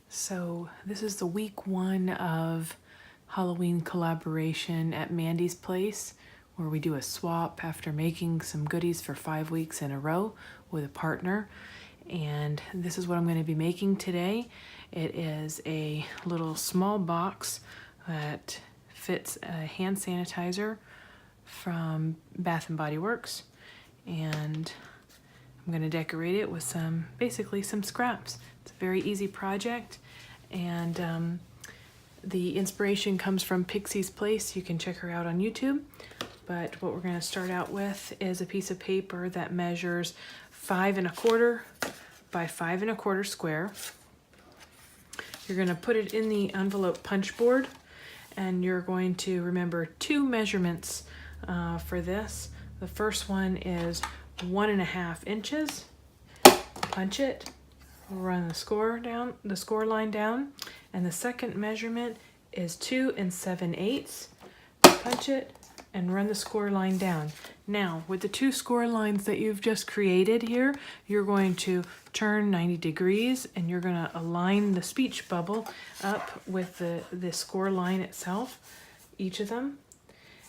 So this is the week 1 of Halloween collaboration at Mandie's place, where we do a swap after making some goodies for 5 weeks in a row with a partner. And this is what I'm going to be making today. It is a little small box that fits a hand sanitizer from Bath and Body Works, and I'm going to decorate it with basically some scraps. It's a very easy project, and the inspiration comes from Pixie's Place. You can check her out on YouTube. But what we're going to start out with is a piece of paper that measures 5 1/4 by 5 1/4 square. You're going to put it in the envelope punch board, and you're going to remember 2 measurements for this. The first one is 1.5 inches. Punch it, run the score line down, and the second measurement is 2 7/8. Punch it and run the score line down. Now, with the 2 score lines that you've just created here, you're going to turn 90 degrees, and you're going to align the speech bubble up with the score line itself, each of them.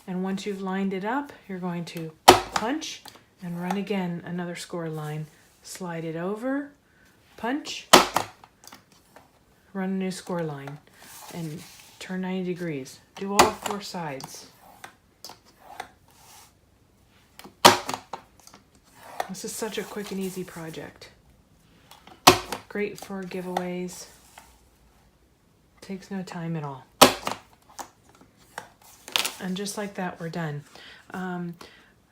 And once you've lined it up, you're going to punch and run again another score line. Slide it over, punch, run a new score line, and turn 90 degrees. Do all 4 sides. This is such a quick and easy project. Great for giveaways. Takes no time at all. And just like that, we're done.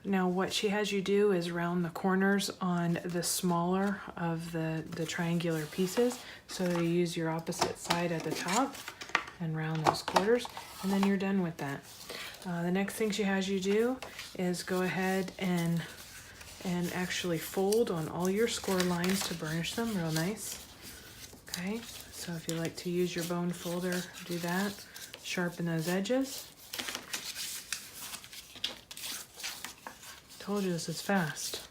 Now what she has you do is round the corners on the smaller of the triangular pieces. So you use your opposite side at the top and round those quarters, and then you're done with that. The next thing she has you do is go ahead and actually fold on all your score lines to burnish them real nice. Okay, so if you like to use your bone folder, do that. Sharpen those edges. Told you this is fast.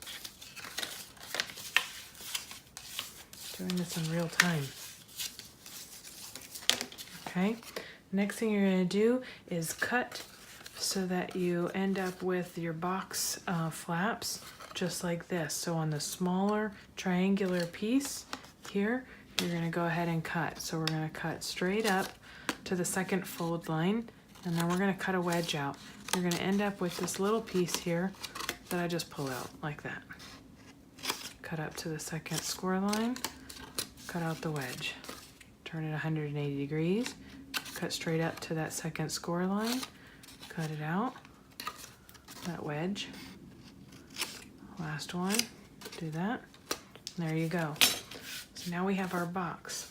Doing this in real time. Okay, next thing you're going to do is cut so that you end up with your box flaps just like this. So on the smaller triangular piece here, you're going to go ahead and cut. So we're going to cut straight up to the second fold line, and then we're going to cut a wedge out. You're going to end up with this little piece here that I just pull out like that. Cut up to the second score line, cut out the wedge, turn it 180 degrees, cut straight up to that second score line, cut it out, that wedge, last one, do that, and there you go. So now we have our box.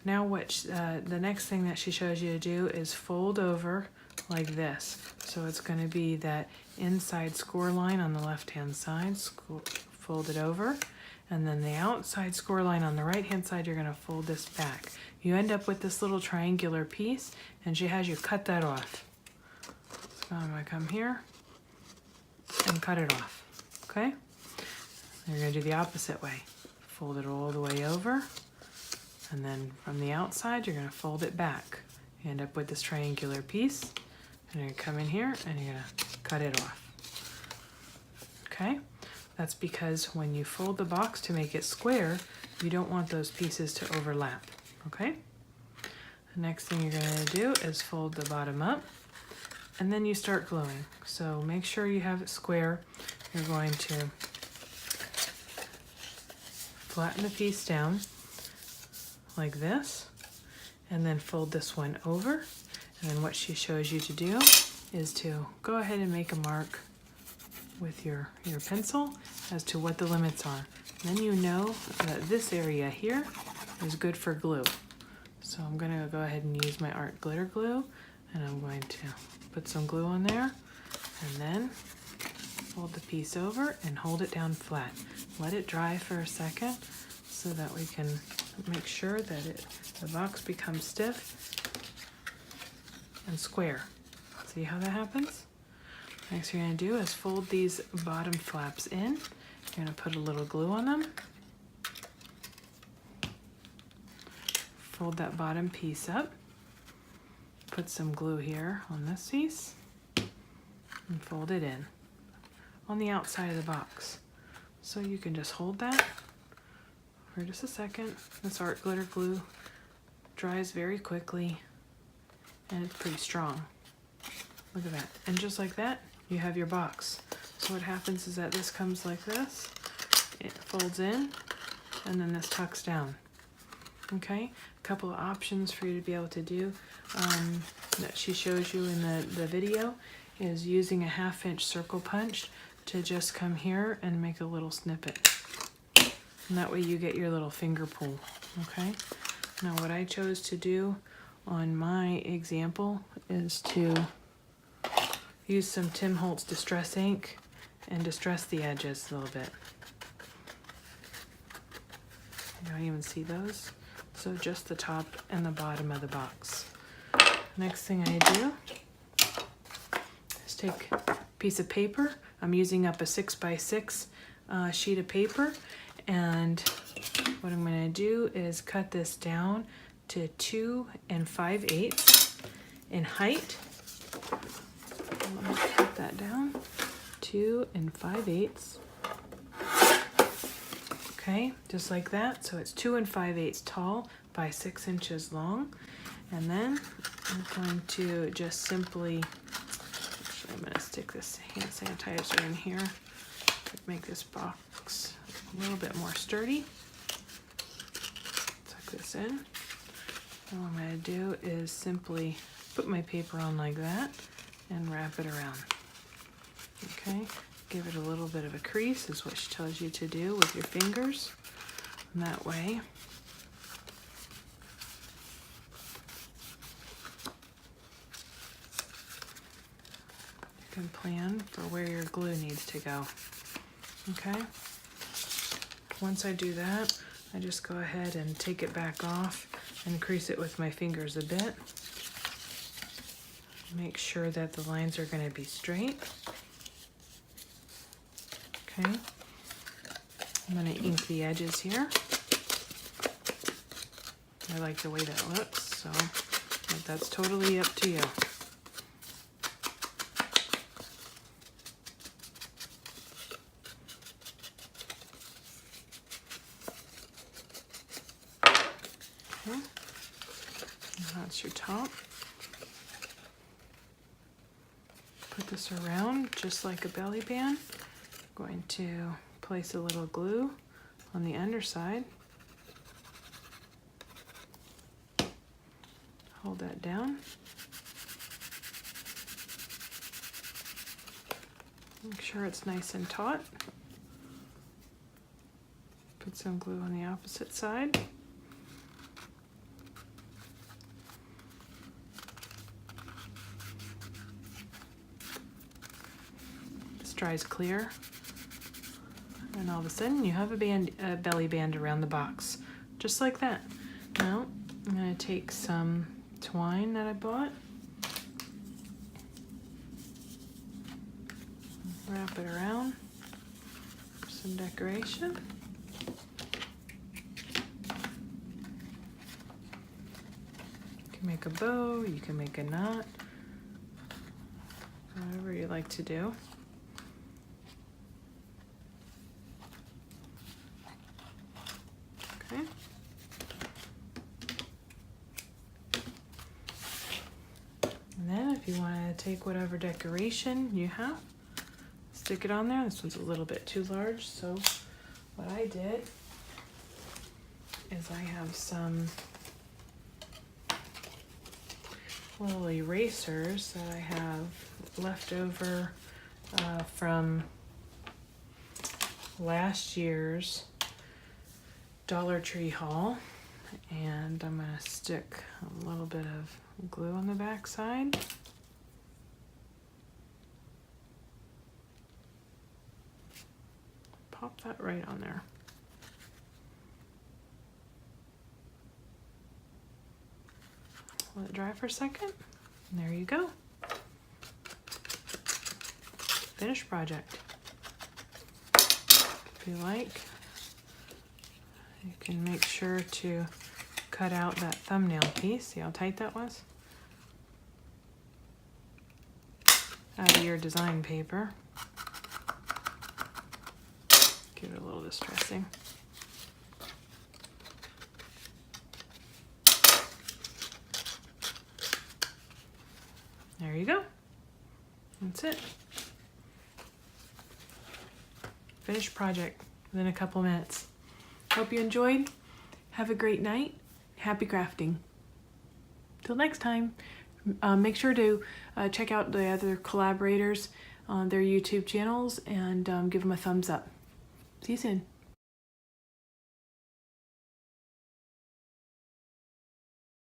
Now the next thing that she shows you to do is fold over like this. So it's going to be that inside score line on the left hand side, fold it over, and then the outside score line on the right hand side, you're going to fold this back. You end up with this little triangular piece, and she has you cut that off. So I'm going to come here and cut it off. Okay? And you're going to do the opposite way. Fold it all the way over, and then from the outside, you're going to fold it back. You end up with this triangular piece, and you're going to come in here and you're going to cut it off. Okay? That's because when you fold the box to make it square, you don't want those pieces to overlap. Okay? The next thing you're going to do is fold the bottom up, and then you start gluing. So make sure you have it square. You're going to flatten the piece down like this, and then fold this one over. And then what she shows you to do is to go ahead and make a mark with your pencil as to what the limits are. Then you know that this area here is good for glue. So I'm going to go ahead and use my art glitter glue, and I'm going to put some glue on there, and then fold the piece over and hold it down flat. Let it dry for a second so that we can make sure that the box becomes stiff and square. See how that happens? Next you're going to do is fold these bottom flaps in. You're going to put a little glue on them. fold that bottom piece up, put some glue here on this piece, and fold it in on the outside of the box. So you can just hold that for just a second. This art glitter glue dries very quickly and it's pretty strong. Look at that. And just like that, you have your box. So what happens is that this comes like this, it folds in, and then this tucks down. Okay, a couple of options for you to be able to do that she shows you in the video is using a 1/2 inch circle punch to just come here and make a little snippet. And that way you get your little finger pull, okay? Now what I chose to do on my example is to use some Tim Holtz Distress ink and distress the edges a little bit. You don't even see those. So just the top and the bottom of the box. Next thing I do is take a piece of paper. I'm using up a 6x6 sheet of paper, and what I'm going to do is cut this down to 2 5/8 in height. Let me cut that down, 2 5/8. Okay, just like that. So it's 2 5/8 tall by 6 inches long. And then I'm going to just simply, actually I'm going to stick this hand sanitizer in here to make this box a little bit more sturdy. Tuck this in. And what I'm going to do is simply put my paper on like that and wrap it around. Okay, give it a little bit of a crease is what she tells you to do with your fingers. And that way you can plan for where your glue needs to go. Okay, once I do that, I just go ahead and take it back off and crease it with my fingers a bit. Make sure that the lines are going to be straight. Okay, I'm going to ink the edges here. I like the way that looks, so that's totally up to you. Okay, that's your top. Put this around just like a belly band. I'm going to place a little glue on the underside. Hold that down. Make sure it's nice and taut. Put some glue on the opposite side. This dries clear. And all of a sudden you have a belly band around the box. Just like that. Now I'm going to take some twine that I bought. Wrap it around for some decoration. You can make a bow, you can make a knot, whatever you like to do. Okay. And then if you want to take whatever decoration you have, stick it on there. This one's a little bit too large, so what I did is I have some little erasers that I have left over from last year's Dollar Tree haul, and I'm going to stick a little bit of glue on the back side. Pop that right on there. Let it dry for a second. And there you go. Finished project. If you like, you can make sure to cut out that thumbnail piece. See how tight that was? Out of your design paper. Give it a little distressing. There you go. That's it. Finished project within a couple minutes. Hope you enjoyed. Have a great night. Happy crafting. Till next time, make sure to check out the other collaborators on their YouTube channels and give them a thumbs up. See you soon.